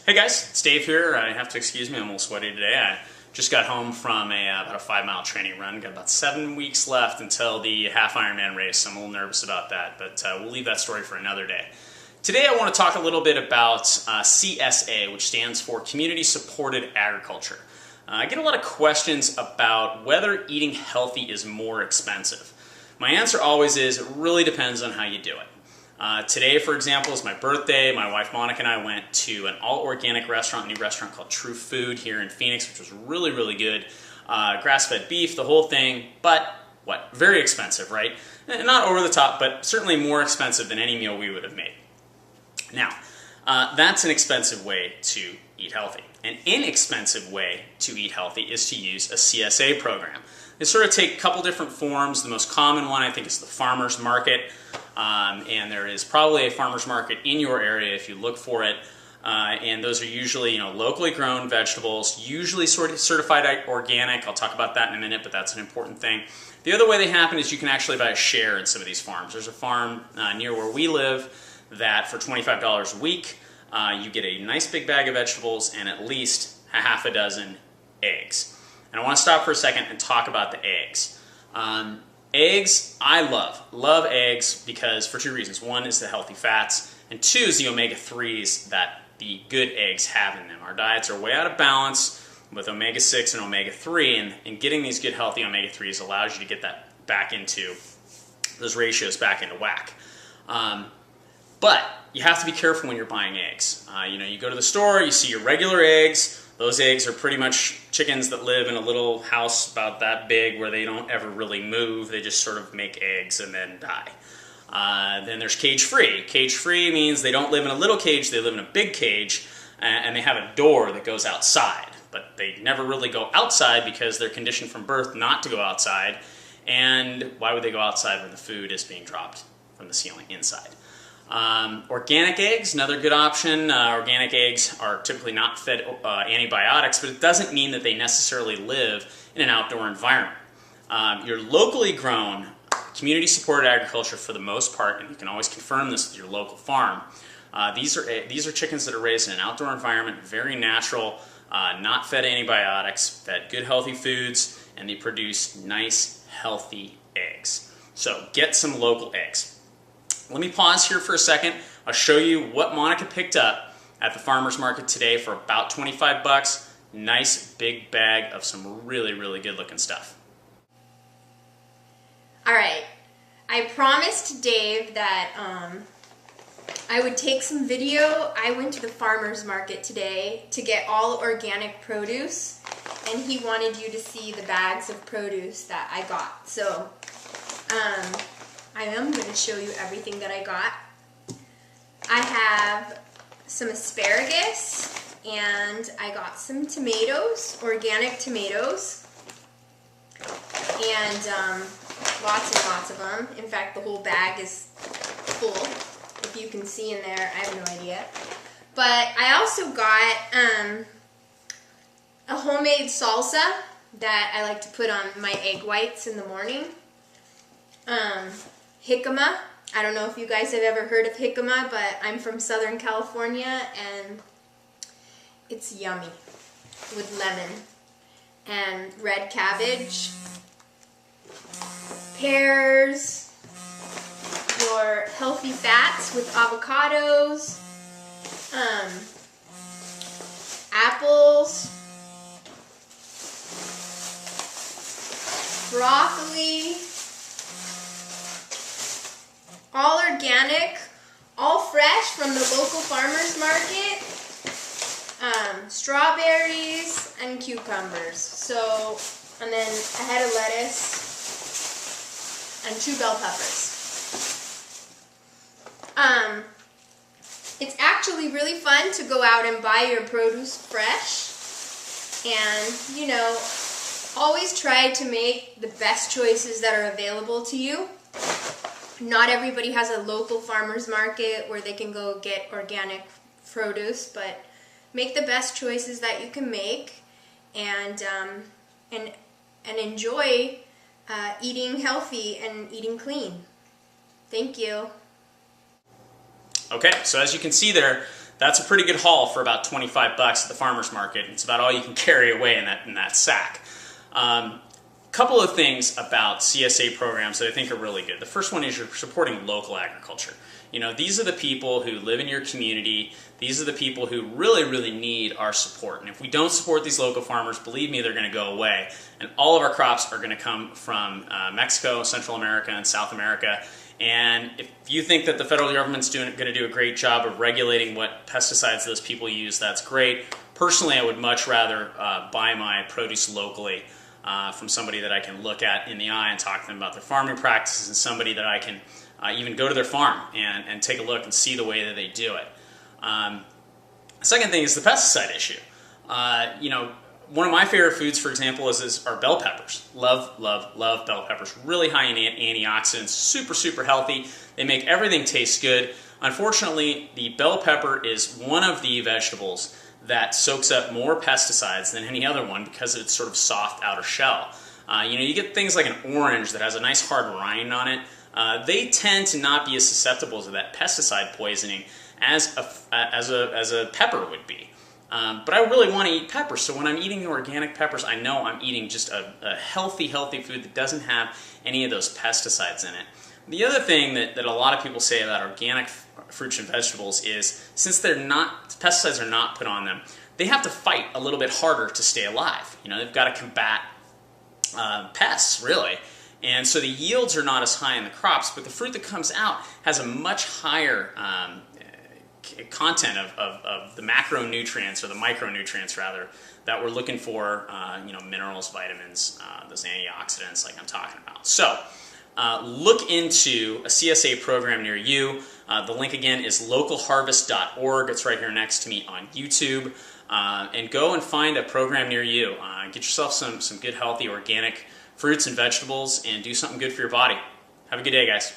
Hey guys, it's Dave here. I have to excuse me, I'm a little sweaty today. I just got home from about a 5-mile training run. Got about 7 weeks left until the half Ironman race, so I'm a little nervous about that, but we'll leave that story for another day. Today I want to talk a little bit about CSA, which stands for Community Supported Agriculture. I get a lot of questions about whether eating healthy is more expensive. My answer always is it really depends on how you do it. Today, for example, is my birthday. My wife Monica and I went to an all-organic restaurant, a new restaurant called True Food here in Phoenix, which was really, really good. Grass-fed beef, the whole thing, but what? Very expensive, right? Not over the top, but certainly more expensive than any meal we would have made. Now, that's an expensive way to eat healthy. An inexpensive way to eat healthy is to use a CSA program. They sort of take a couple different forms. The most common one, I think, is the farmer's market. And there is probably a farmer's market in your area if you look for it. And those are usually, locally grown vegetables, usually certified organic. I'll talk about that in a minute, but that's an important thing. The other way they happen is you can actually buy a share in some of these farms. There's a farm near where we live that for $25 a week, you get a nice big bag of vegetables and at least a half a dozen eggs. And I want to stop for a second and talk about the eggs. Eggs, I love eggs because for two reasons. One is the healthy fats, and two is the omega-3s that the good eggs have in them. Our diets are way out of balance with omega-6 and omega-3, and getting these good healthy omega-3s allows you to get that back into, those ratios back into whack. But you have to be careful when you're buying eggs. You go to the store, you see your regular eggs. Those eggs are pretty much chickens that live in a little house about that big where they don't ever really move. They just sort of make eggs and then die. Then there's cage-free. Cage-free means they don't live in a little cage, they live in a big cage, and they have a door that goes outside. But they never really go outside because they're conditioned from birth not to go outside. And why would they go outside when the food is being dropped from the ceiling inside? Organic eggs, another good option. Organic eggs are typically not fed antibiotics, but it doesn't mean that they necessarily live in an outdoor environment. Your locally grown, community-supported agriculture for the most part, and you can always confirm this with your local farm, these are chickens that are raised in an outdoor environment, very natural, not fed antibiotics, fed good healthy foods, and they produce nice healthy eggs. So get some local eggs. Let me pause here for a second. I'll show you what Monica picked up at the farmer's market today for about 25 bucks. Nice big bag of some really, really good looking stuff. All right, I promised Dave that I would take some video. I went to the farmer's market today to get all organic produce, and he wanted you to see the bags of produce that I got. So, I am going to show you everything that I got. I have some asparagus, and I got some tomatoes, organic tomatoes, and lots and lots of them. In fact, the whole bag is full. If you can see in there, I have no idea. But I also got a homemade salsa that I like to put on my egg whites in the morning. Jicama. I don't know if you guys have ever heard of jicama, but I'm from Southern California and it's yummy with lemon and red cabbage, pears, your healthy fats with avocados, apples, broccoli, all organic, all fresh from the local farmer's market, strawberries and cucumbers. So, and then a head of lettuce and 2 bell peppers. It's actually really fun to go out and buy your produce fresh and, always try to make the best choices that are available to you. Not everybody has a local farmer's market where they can go get organic produce, but make the best choices that you can make and enjoy eating healthy and eating clean. Thank you. Okay, so as you can see there, That's a pretty good haul for about 25 bucks at the farmer's market. It's about all you can carry away in that sack. Couple of things about CSA programs that I think are really good. The first one is you're supporting local agriculture. You know, these are the people who live in your community. These are the people who really, really need our support. And if we don't support these local farmers, believe me, they're going to go away. And all of our crops are going to come from Mexico, Central America, and South America. And if you think that the federal government's going to do a great job of regulating what pesticides those people use, that's great. Personally, I would much rather buy my produce locally from somebody that I can look at in the eye and talk to them about their farming practices, and somebody that I can even go to their farm and take a look and see the way that they do it. The second thing is the pesticide issue. You know, one of my favorite foods, for example, are bell peppers. Love, love, love bell peppers. Really high in antioxidants, super, super healthy. They make everything taste good. Unfortunately, the bell pepper is one of the vegetables that soaks up more pesticides than any other one because of its sort of soft outer shell. You know, you get things like an orange that has a nice hard rind on it. They tend to not be as susceptible to that pesticide poisoning as a pepper would be. But I really want to eat peppers, so when I'm eating the organic peppers, I know I'm eating just a healthy food that doesn't have any of those pesticides in it. The other thing that a lot of people say about organic fruits and vegetables is, since pesticides are not put on them, they have to fight a little bit harder to stay alive. You know, they've got to combat pests, really. And so the yields are not as high in the crops, but the fruit that comes out has a much higher content of the macronutrients, or the micronutrients rather, that we're looking for, you know, minerals, vitamins, those antioxidants like I'm talking about. So look into a CSA program near you. The link again is localharvest.org. It's right here next to me on YouTube. And go and find a program near you. Get yourself some good, healthy, organic fruits and vegetables, and do something good for your body. Have a good day, guys.